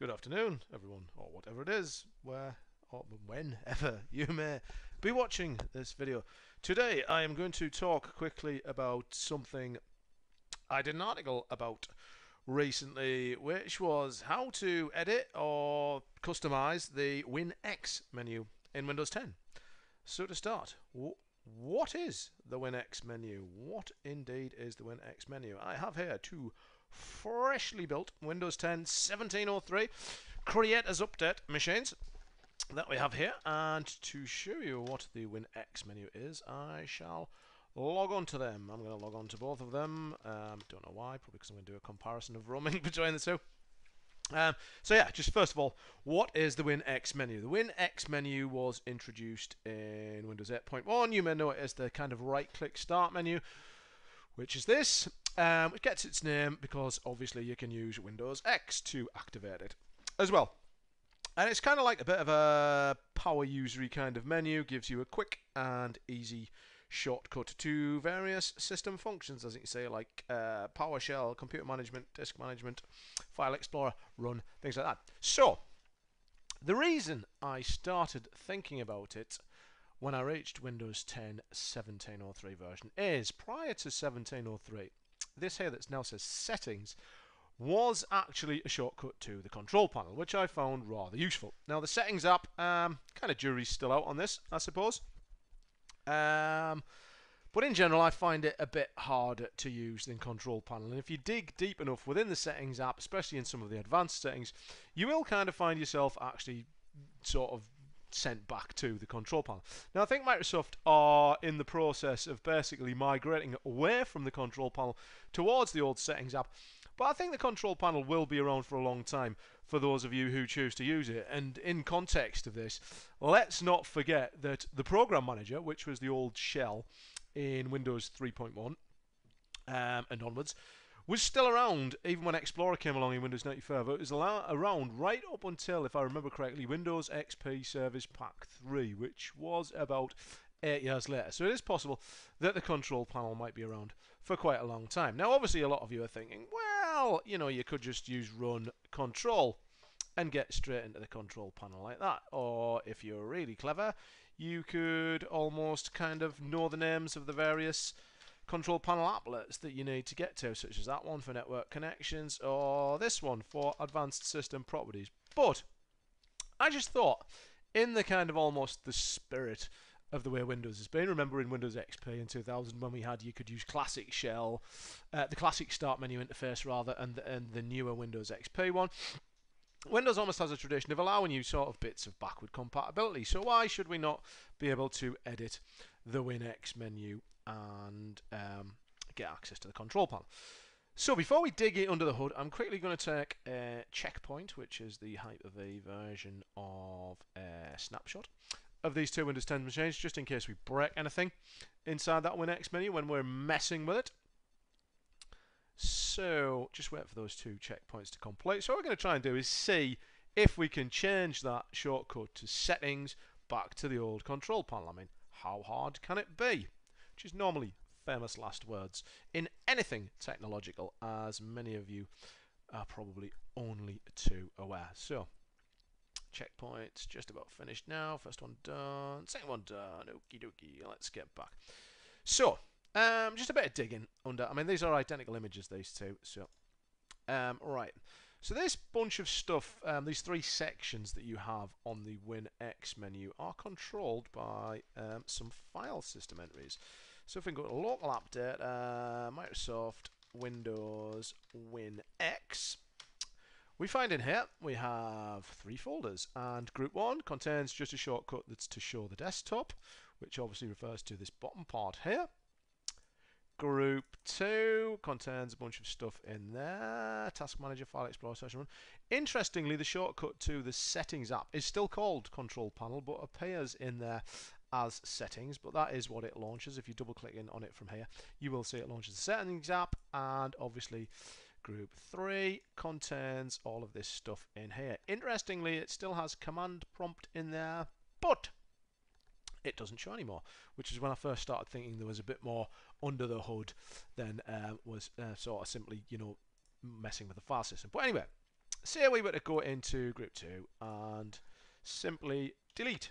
Good afternoon, everyone, or whatever it is, where or whenever you may be watching this video. Today I am going to talk quickly about something I did an article about recently, which was how to edit or customize the WinX menu in Windows 10. So to start, what is the WinX menu? What indeed is the WinX menu? I have here two freshly built Windows 10 1703 Creators Update machines that we have here, and to show you what the WinX menu is, I shall log on to them. I'm going to log on to both of them. Don't know why, probably because I'm going to do a comparison of roaming between the two. So yeah, just first of all, what is the WinX menu? The WinX menu was introduced in Windows 8.1. You may know it as the kind of right-click start menu, which is this. It gets its name because obviously you can use Windows X to activate it as well. And it's kind of like a bit of a power usery kind of menu, gives you a quick and easy shortcut to various system functions, as you can say, like PowerShell, computer management, disk management, file explorer, run, things like that. So, the reason I started thinking about it when I reached Windows 10 1703 version is, prior to 1703, this here that now says settings was actually a shortcut to the control panel, which I found rather useful. Now the settings app, kind of jury's still out on this, I suppose. But in general, I find it a bit harder to use than control panel. And if you dig deep enough within the settings app, especially in some of the advanced settings, you will kind of find yourself actually sort of sent back to the control panel. Now I think Microsoft are in the process of basically migrating away from the control panel towards the old settings app, but I think the control panel will be around for a long time for those of you who choose to use it. And in context of this, let's not forget that the program manager, which was the old shell in Windows 3.1 and onwards, was still around even when Explorer came along in Windows 95. It was around right up until, if I remember correctly, Windows XP Service Pack 3, which was about 8 years later. So it is possible that the control panel might be around for quite a long time. Now, obviously, a lot of you are thinking, well, you know, you could just use run control and get straight into the control panel like that. Or if you're really clever, you could almost kind of know the names of the various control panel applets that you need to get to, such as that one for network connections or this one for advanced system properties. But I just thought, in the kind of almost the spirit of the way Windows has been, remember in Windows XP in 2000 when we had, you could use classic shell, the classic start menu interface rather, and the newer Windows XP one, Windows almost has a tradition of allowing you sort of bits of backward compatibility. So why should we not be able to edit the WinX menu and get access to the control panel? So before we dig it under the hood, I'm quickly going to take a checkpoint, which is the Hyper-V version of a snapshot of these two Windows 10 machines, just in case we break anything inside that WinX menu when we're messing with it. So just wait for those two checkpoints to complete. So what we're going to try and do is see if we can change that shortcut to settings back to the old control panel. I mean, how hard can it be? Which is normally famous last words in anything technological, as many of you are probably only too aware. So checkpoints just about finished now. First one done, second one done. Okie dokie, let's get back. So just a bit of digging under. I mean, these are identical images, these two. So right. So this bunch of stuff, these three sections that you have on the WinX menu are controlled by some file system entries. So if we go to local update, Microsoft Windows WinX, we find in here we have three folders, and group 1 contains just a shortcut that's to show the desktop, which obviously refers to this bottom part here. Group 2 contains a bunch of stuff in there. Task Manager, File Explorer, Session Run. Interestingly, the shortcut to the Settings app is still called Control Panel, but appears in there as Settings. But that is what it launches. If you double click in on it from here, you will see it launches the Settings app. And obviously, Group 3 contains all of this stuff in here. Interestingly, it still has Command Prompt in there, but it doesn't show anymore, which is when I first started thinking there was a bit more under the hood than was sort of simply, you know, messing with the file system. But anyway, say we were to go into group 2 and simply delete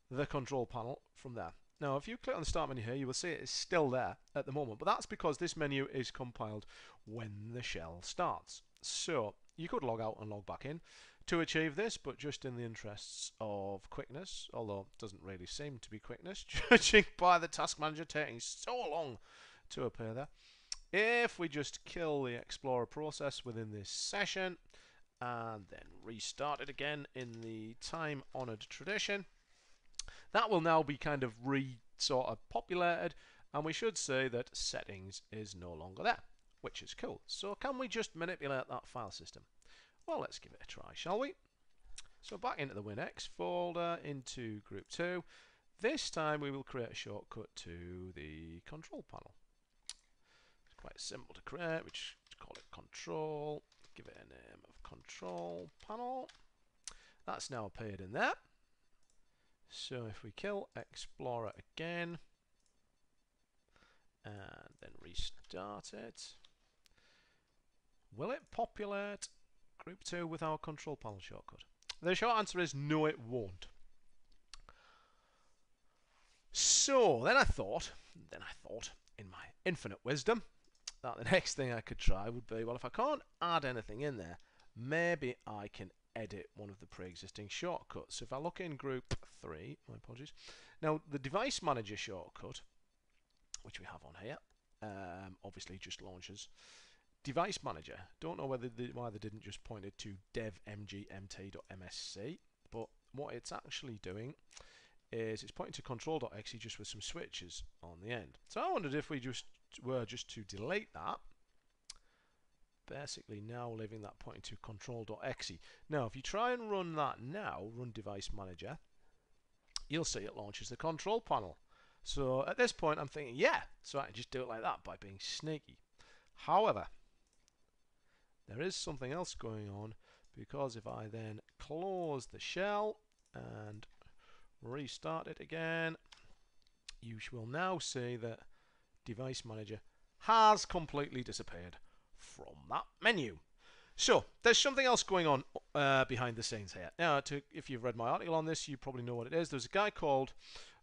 the control panel from there. Now, if you click on the start menu here, you will see it is still there at the moment, but that's because this menu is compiled when the shell starts. So you could log out and log back in to achieve this, but just in the interests of quickness, although it doesn't really seem to be quickness, judging by the task manager taking so long to appear there. If we just kill the Explorer process within this session and then restart it again in the time-honored tradition, that will now be kind of sort of populated, and we should say that settings is no longer there, which is cool. So can we just manipulate that file system? Well, let's give it a try, shall we? So back into the WinX folder, into group 2. This time we will create a shortcut to the control panel. It's quite simple to create. We just call it control. Give it a name of control panel. That's now appeared in there. So if we kill Explorer again and then restart it, will it populate group 2 with our control panel shortcut? The short answer is no, it won't. So then I thought in my infinite wisdom that the next thing I could try would be, well, if I can't add anything in there, maybe I can edit one of the pre-existing shortcuts. So if I look in group 3, my apologies. Now the device manager shortcut, which we have on here, obviously just launches device manager. Don't know why they didn't just point it to dev.mgmt.msc, but what it's actually doing is it's pointing to control.exe just with some switches on the end. So I wondered if we were just to delete that, basically now leaving that pointing to control.exe. Now if you try and run that now, run device manager, you'll see it launches the control panel. So at this point I'm thinking, yeah, so I can just do it like that by being sneaky. However, there is something else going on, because if I then close the shell and restart it again, you will now see that device manager has completely disappeared from that menu. So there's something else going on behind the scenes here. Now, if you've read my article on this, you probably know what it is. There's a guy called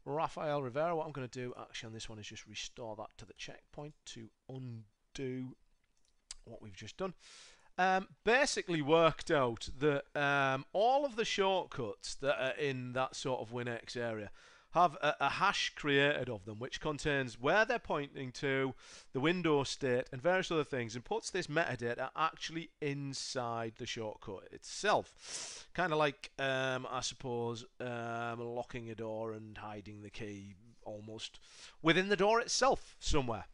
Rafael Rivera. What I'm going to do actually on this one is just restore that to the checkpoint to undo what we've just done. Basically worked out that all of the shortcuts that are in that sort of WinX area have a hash created of them, which contains where they're pointing to, the window state, and various other things, and puts this metadata actually inside the shortcut itself. Kind of like, I suppose, locking a door and hiding the key almost within the door itself somewhere.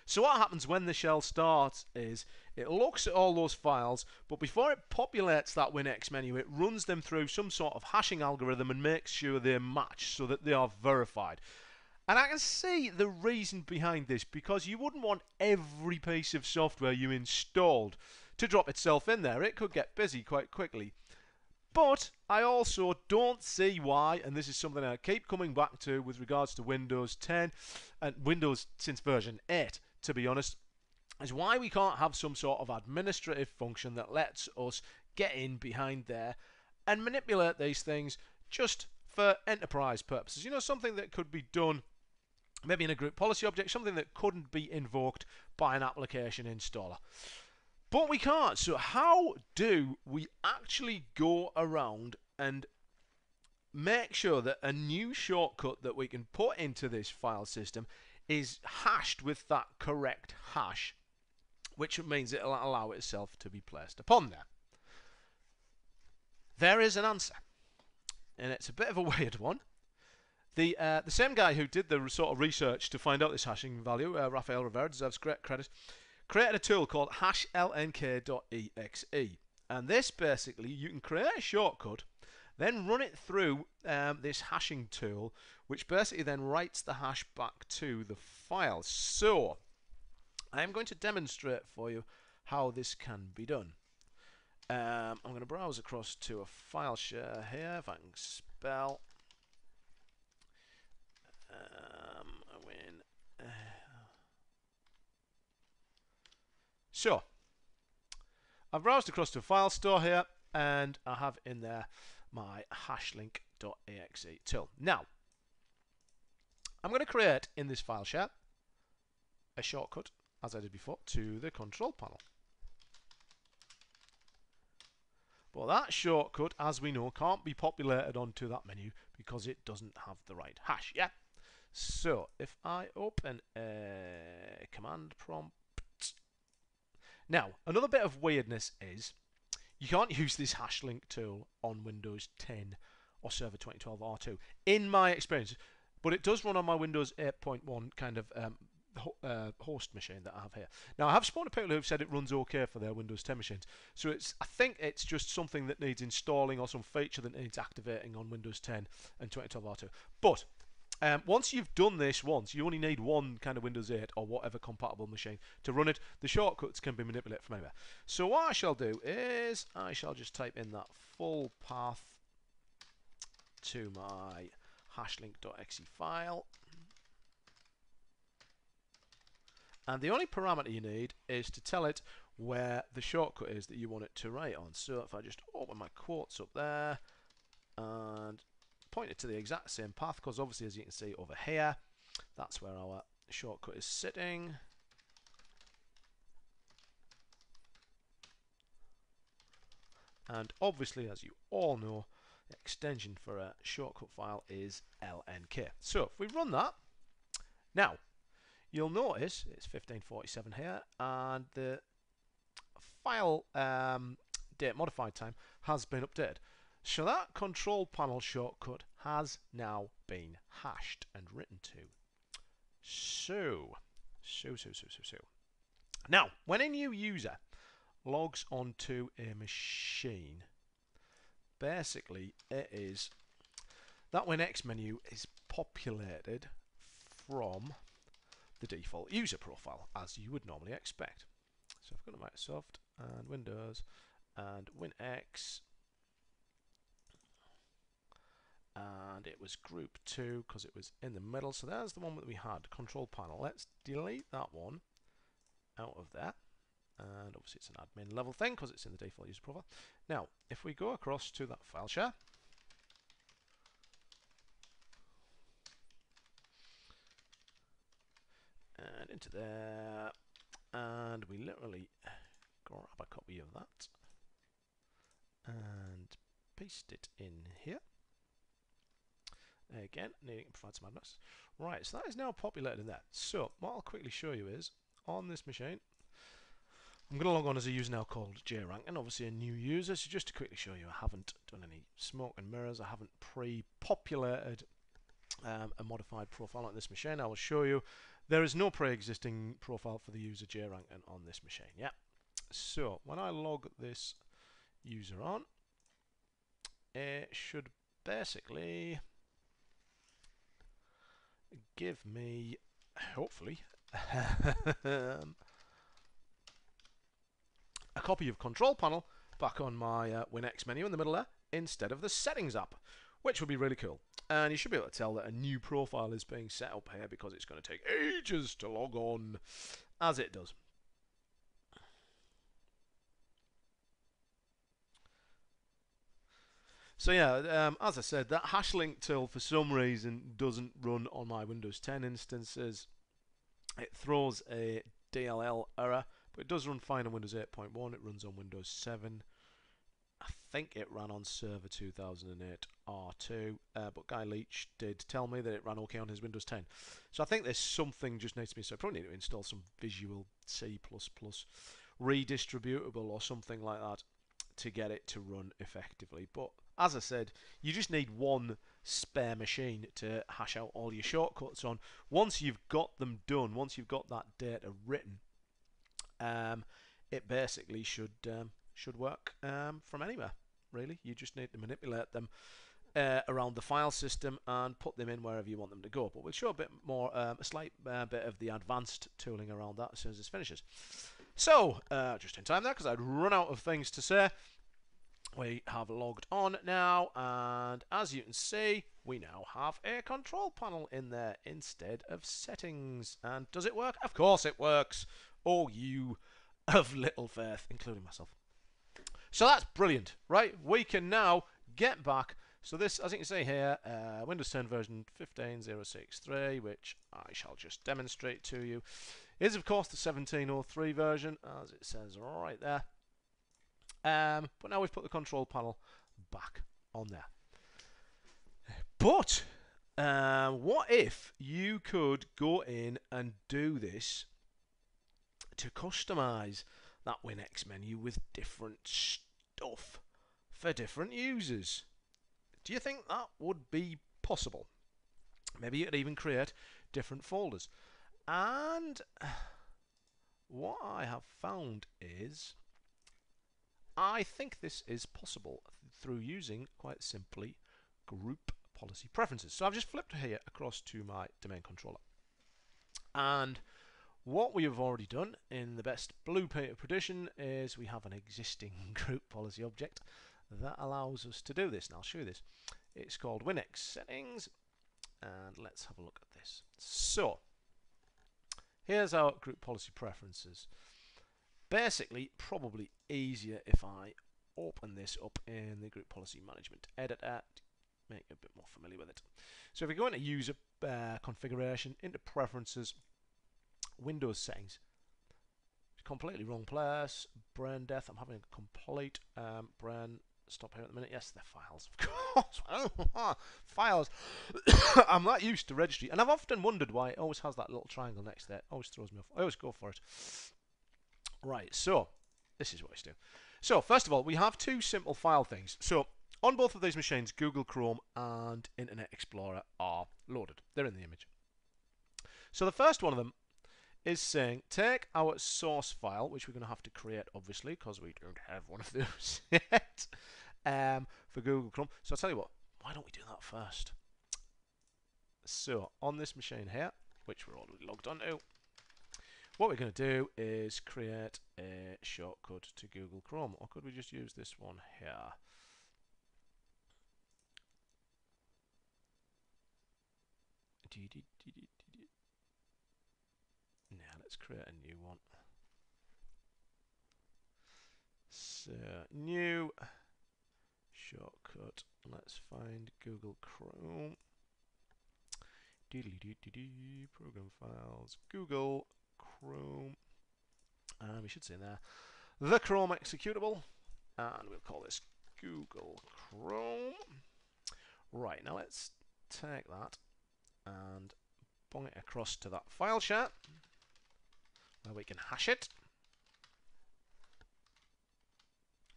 So what happens when the shell starts is it looks at all those files, but before it populates that WinX menu, it runs them through some sort of hashing algorithm and makes sure they match so that they are verified. And I can see the reason behind this, because you wouldn't want every piece of software you installed to drop itself in there. It could get busy quite quickly. But I also don't see why, and this is something I keep coming back to with regards to Windows 10 and Windows since version 8, to be honest, is why we can't have some sort of administrative function that lets us get in behind there and manipulate these things just for enterprise purposes. You know, something that could be done maybe in a group policy object, something that couldn't be invoked by an application installer. But we can't. So how do we actually go around and make sure that a new shortcut that we can put into this file system is hashed with that correct hash, which means it'll allow itself to be placed upon there? There is an answer, and it's a bit of a weird one. The same guy who did the sort of research to find out this hashing value, Rafael Rivera, deserves great credit, created a tool called hashlnk.exe. And this basically, you can create a shortcut, then run it through this hashing tool, which basically then writes the hash back to the file. So I am going to demonstrate for you how this can be done. I'm going to browse across to a file share here, if I can spell. So I've browsed across to a file store here, and I have in there my hashlink.exe tool. Now, I'm going to create in this file share a shortcut, as I did before, to the control panel. But that shortcut, as we know, can't be populated onto that menu because it doesn't have the right hash. Yeah. So if I open a command prompt. Now, another bit of weirdness is you can't use this hash link tool on Windows 10 or Server 2012 R2, in my experience. But it does run on my Windows 8.1 kind of host machine that I have here. Now, I have spoken to people who've said it runs okay for their Windows 10 machines. So I think it's just something that needs installing or some feature that needs activating on Windows 10 and 2012 R2. But once you've done this once, you only need one kind of Windows 8 or whatever compatible machine to run it. The shortcuts can be manipulated from anywhere. So what I shall do is I shall just type in that full path to my hashlink.exe file. And the only parameter you need is to tell it where the shortcut is that you want it to write on. So if I just open my quotes up there and point it to the exact same path, because obviously, as you can see over here, that's where our shortcut is sitting. And obviously, as you all know, the extension for a shortcut file is LNK. So if we run that, now you'll notice it's 1547 here, and the file date modified time has been updated. So that control panel shortcut has now been hashed and written to. So. Now, when a new user logs onto a machine, basically it is that WinX menu is populated from the default user profile, as you would normally expect. So I've got to Microsoft and Windows and WinX, and it was group 2 because it was in the middle. So there's the one that we had, control panel. Let's delete that one out of there, and obviously it's an admin level thing because it's in the default user profile. Now if we go across to that file share, and into there, and we literally grab a copy of that and paste it in here. Again, needing to provide some admins. Right, so that is now populated in there. So what I'll quickly show you is, on this machine, I'm going to log on as a user now called JRank, and obviously a new user. So just to quickly show you, I haven't done any smoke and mirrors. I haven't pre-populated a modified profile on this machine. I will show you there is no pre-existing profile for the user JRank on this machine. Yeah. So when I log this user on, it should basically give me, hopefully, a copy of Control Panel back on my WinX menu in the middle there, instead of the Settings app, which would be really cool. And you should be able to tell that a new profile is being set up here because it's going to take ages to log on, as it does. So yeah, as I said, that hash link tool for some reason doesn't run on my Windows 10 instances. It throws a DLL error, but it does run fine on Windows 8.1. It runs on Windows 7. I think it ran on Server 2008 R2, but Guy Leach did tell me that it ran okay on his Windows 10. So I think there's something just needs to be, so I probably need to install some Visual C++ redistributable or something like that to get it to run effectively. But as I said, you just need one spare machine to hash out all your shortcuts on. Once you've got them done, once you've got that data written, it basically should work from anywhere, really. You just need to manipulate them around the file system and put them in wherever you want them to go. But we'll show a bit more, a slight bit of the advanced tooling around that as soon as this finishes. So, just in time there, because I'd run out of things to say. We have logged on now, and as you can see, we now have a control panel in there instead of settings. And does it work? Of course it works. Oh, you of little faith, including myself. So that's brilliant, right? We can now get back. So this, as you can see here, Windows 10 version 15063, which I shall just demonstrate to you, is of course the 1703 version, as it says right there. But now we've put the control panel back on there. But what if you could go in and do this to customize that WinX menu with different stuff for different users? Do you think that would be possible? Maybe you could even create different folders. And what I have found is I think this is possible through using, quite simply, group policy preferences. So I've just flipped here across to my domain controller. And what we have already done in the best blue paper tradition is we have an existing group policy object that allows us to do this. And I'll show you this. It's called WinX settings. And let's have a look at this. So here's our group policy preferences. Basically, probably easier if I open this up in the group policy management editor, make you a bit more familiar with it. So if we go into user configuration, into preferences, Windows settings, completely wrong place, brain death, I'm having a complete brain stop here at the minute. Yes, they're files, of course. Files. I'm not used to registry, and I've often wondered why it always has that little triangle next there. It always throws me off. I always go for it. Right, so this is what I do. So first of all, we have two simple file things. So on both of these machines, Google Chrome and Internet Explorer are loaded. They're in the image. So the first one of them is saying, take our source file, which we're going to have to create, obviously, because we don't have one of those yet, for Google Chrome. So I'll tell you what, why don't we do that first? So on this machine here, which we're already logged onto, what we're going to do is create a shortcut to Google Chrome. Or could we just use this one here? Now let's create a new one. So new shortcut. Let's find Google Chrome. Program files. Google Chrome. And we should see in there the Chrome executable. And we'll call this Google Chrome. Right, now let's take that and bung it across to that file share where we can hash it.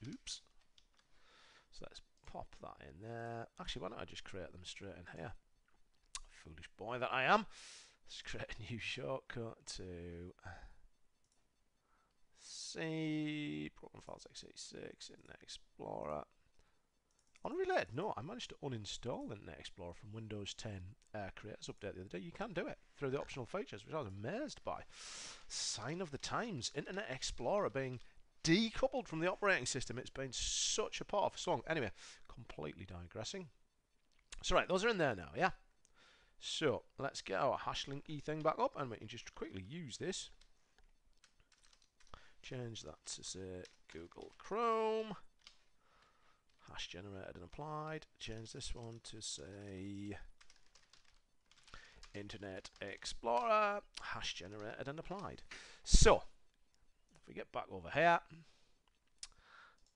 Oops. So let's pop that in there. Actually, why don't I just create them straight in here? Foolish boy that I am. Let's create a new shortcut to C, program files x86, Internet Explorer. Unrelated, no, I managed to uninstall Internet Explorer from Windows 10 Creators Update the other day. You can do it through the optional features, which I was amazed by. Sign of the times, Internet Explorer being decoupled from the operating system. It's been such a part of a song. Anyway, completely digressing. So right, those are in there now, yeah? So let's get our hash linky thing back up and we can just quickly use this. Change that to say Google Chrome. Hash generated and applied. Change this one to say Internet Explorer. Hash generated and applied. So if we get back over here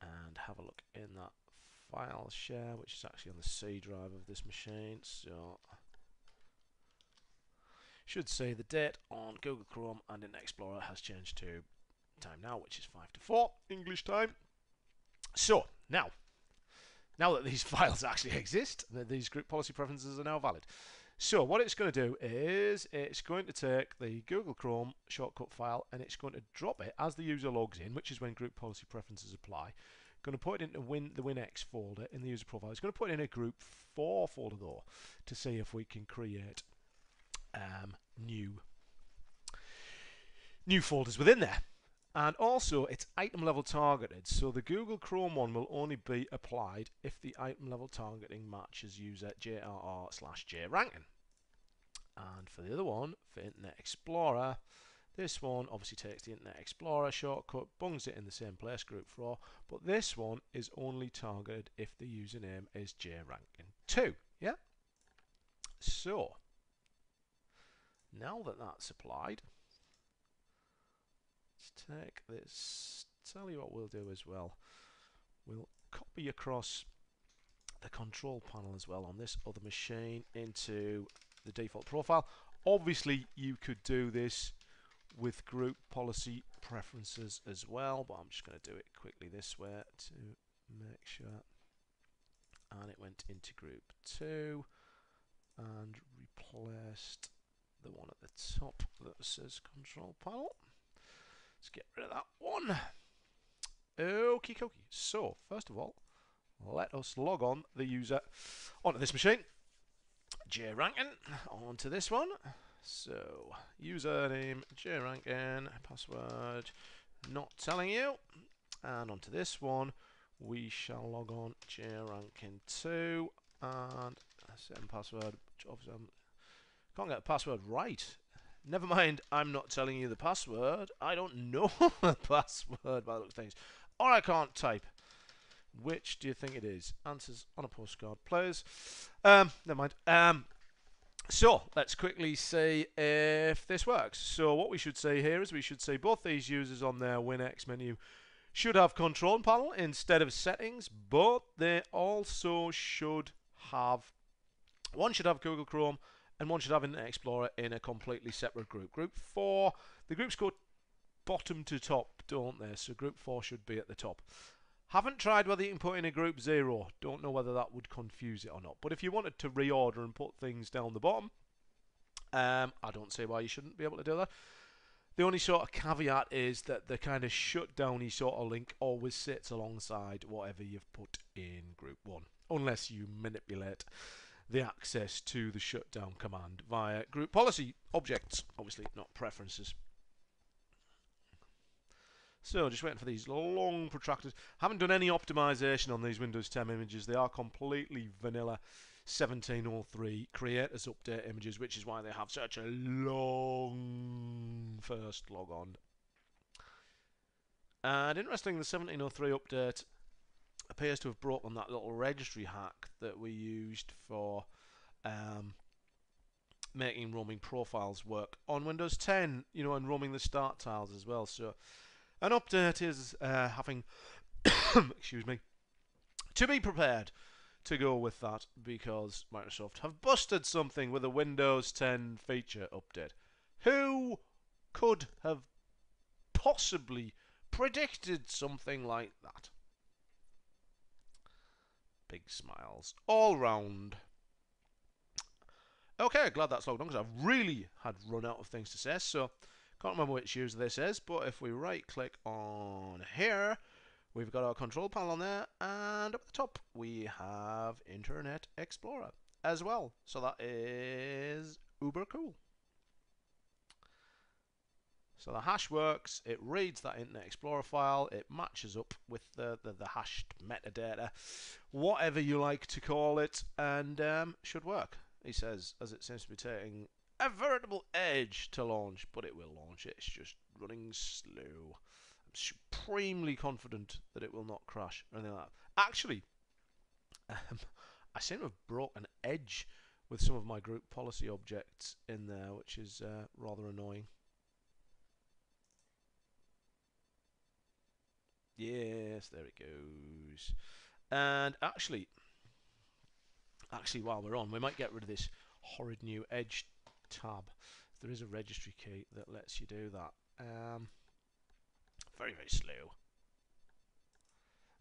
and have a look in that file share, which is actually on the C drive of this machine, so should say the date on Google Chrome and Internet Explorer has changed to time now, which is 5 to 4 English time. So now that these files actually exist, these group policy preferences are now valid. So what it's going to do is it's going to take the Google Chrome shortcut file and it's going to drop it as the user logs in, which is when group policy preferences apply. Going to put it into the WinX folder in the user profile. It's going to put it in a group 4 folder though to see if we can create new folders within there. And also it's item level targeted, so the Google Chrome one will only be applied if the item level targeting matches user JRR/J ranking. And for the other one, for Internet Explorer, This one obviously takes the Internet Explorer shortcut, bungs it in the same place, group 4, but this one is only targeted if the username is jrankin2. Yeah? So, now that that's applied, let's take this. Tell you what we'll do as well. We'll copy across the control panel as well on this other machine into the default profile. Obviously, you could do this with group policy preferences as well, but I'm just going to do it quickly this way to make sure. And it went into group 2 and replaced the one at the top that says control panel. Let's get rid of that one. Okie dokie. So, first of all, let us log on the user onto this machine. jrankin onto this one. So, username jrankin, password not telling you. And onto this one, we shall log on jrankin2 and send password. Obviously, can't get the password right. Never mind, I'm not telling you the password. I don't know the password by the look of things. Or I can't type. Which do you think it is? Answers on a postcard, please. Never mind. So, let's quickly see if this works. So, what we should say here is we should say both these users on their WinX menu should have control panel instead of settings, but they also should have, one should have Google Chrome and one should have Internet Explorer in a completely separate group. Group 4, the groups go bottom to top, don't they? So group 4 should be at the top. Haven't tried whether you can put in a group 0. Don't know whether that would confuse it or not. But if you wanted to reorder and put things down the bottom, I don't see why you shouldn't be able to do that. The only sort of caveat is that the kind of shutdowny sort of link always sits alongside whatever you've put in group 1, unless you manipulate the access to the shutdown command via group policy objects, obviously not preferences. So just waiting for these long protracted. Haven't done any optimization on these Windows 10 images. They are completely vanilla 1703 creators update images, which is why they have such a long first logon. And interesting, the 1703 update appears to have broken that little registry hack that we used for making roaming profiles work on Windows 10, you know, and roaming the start tiles as well. So an update is having, excuse me, to be prepared to go with that because Microsoft have busted something with a Windows 10 feature update. Who could have possibly predicted something like that? Big smiles all round. Okay, glad that's logged on because I've really had run out of things to say, so can't remember which user this is, but if we right click on here, we've got our control panel on there, and up at the top we have Internet Explorer as well. So that is uber cool. So the hash works, it reads that Internet Explorer file, it matches up with the hashed metadata, whatever you like to call it, and should work. He says, as it seems to be taking a veritable age to launch, but it will launch. It's just running slow. I'm supremely confident that it will not crash or anything like that. Actually, I seem to have broke an edge with some of my group policy objects in there, which is rather annoying. Yes, there it goes. And actually, while we're on, we might get rid of this horrid new edge tab. There is a registry key that lets you do that. Very, very slow.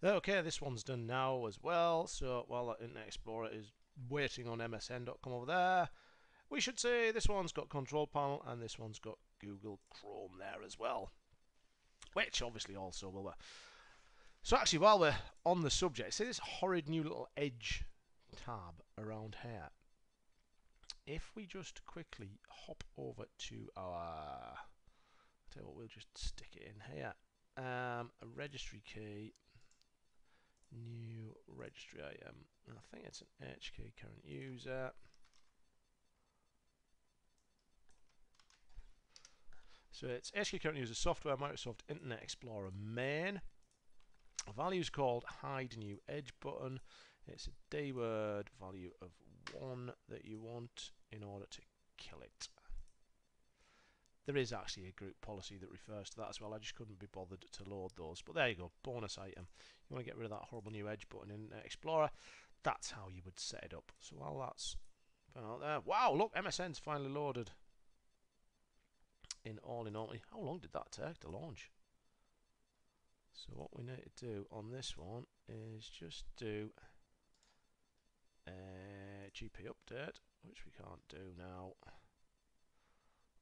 Okay, this one's done now as well. So while that Internet Explorer is waiting on msn.com over there, we should say this one's got control panel and this one's got Google Chrome there as well, which obviously also will work. So actually, while we're on the subject, see this horrid new little edge tab around here. If we just quickly hop over to our, I'll tell you what, we'll just stick it in here. A registry key, new registry item. I think it's an HK current user. So it's HQ current user software, Microsoft Internet Explorer main. Value is called hide new edge button. It's a D word value of 1 that you want in order to kill it. There is actually a group policy that refers to that as well. I just couldn't be bothered to load those. But there you go, bonus item. You want to get rid of that horrible new edge button in Explorer. That's how you would set it up. So while that's out there, wow, look, MSN's finally loaded. In all, how long did that take to launch? So what we need to do on this one is just do a GP update, which we can't do now.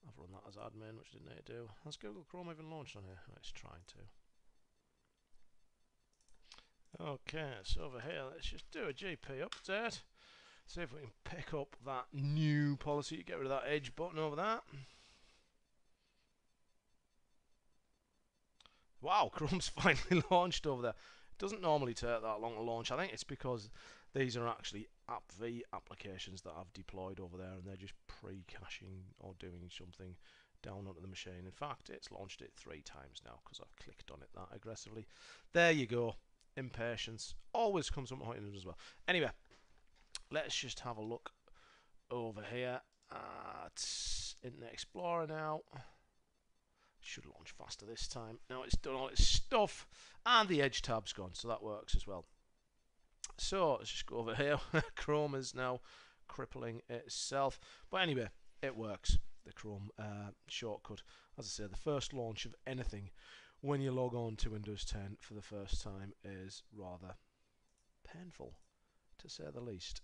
I've run that as admin, which didn't need to do. Has Google Chrome even launched on here? It's trying to. Okay, so over here, let's just do a GP update. See if we can pick up that new policy. Get rid of that edge button over there. Wow, Chrome's finally launched over there. It doesn't normally take that long to launch. I think it's because these are actually AppV applications that I've deployed over there, and they're just pre-caching or doing something down onto the machine. In fact, it's launched it 3 times now because I've clicked on it that aggressively. There you go. Impatience always comes up behind it as well. Anyway, let's just have a look over here at Internet Explorer now. Should launch faster this time. Now it's done all its stuff, and the Edge tab's gone, so that works as well. So let's just go over here. Chrome is now crippling itself, but anyway, it works. The Chrome shortcut, as I say, the first launch of anything when you log on to Windows 10 for the first time is rather painful, to say the least.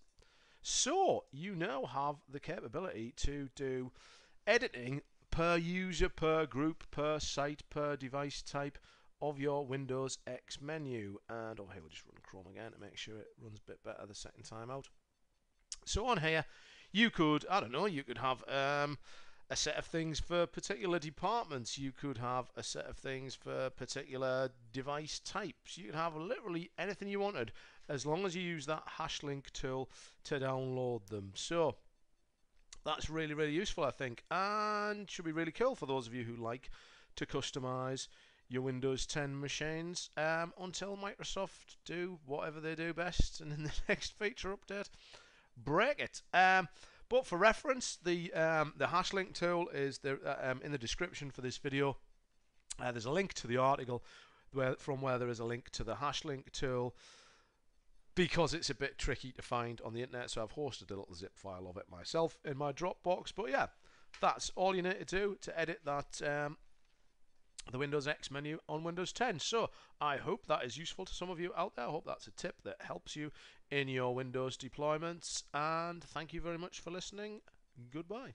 So you now have the capability to do editing per user, per group, per site, per device type of your Windows X menu. And over here we'll just run Chrome again to make sure it runs a bit better the second time out. So on here you could, I don't know, you could have a set of things for particular departments. You could have a set of things for particular device types. You could have literally anything you wanted as long as you use that hash link tool to download them. So that's really, really useful, I think, and should be really cool for those of you who like to customize your Windows 10 machines until Microsoft do whatever they do best, and in the next feature update, break it. But for reference, the hash link tool is there, in the description for this video. There's a link to the article from where there is a link to the hash link tool, because it's a bit tricky to find on the internet, so I've hosted a little zip file of it myself in my Dropbox. But yeah, that's all you need to do to edit that the Windows X menu on Windows 10. So I hope that is useful to some of you out there. I hope that's a tip that helps you in your Windows deployments, and thank you very much for listening. Goodbye.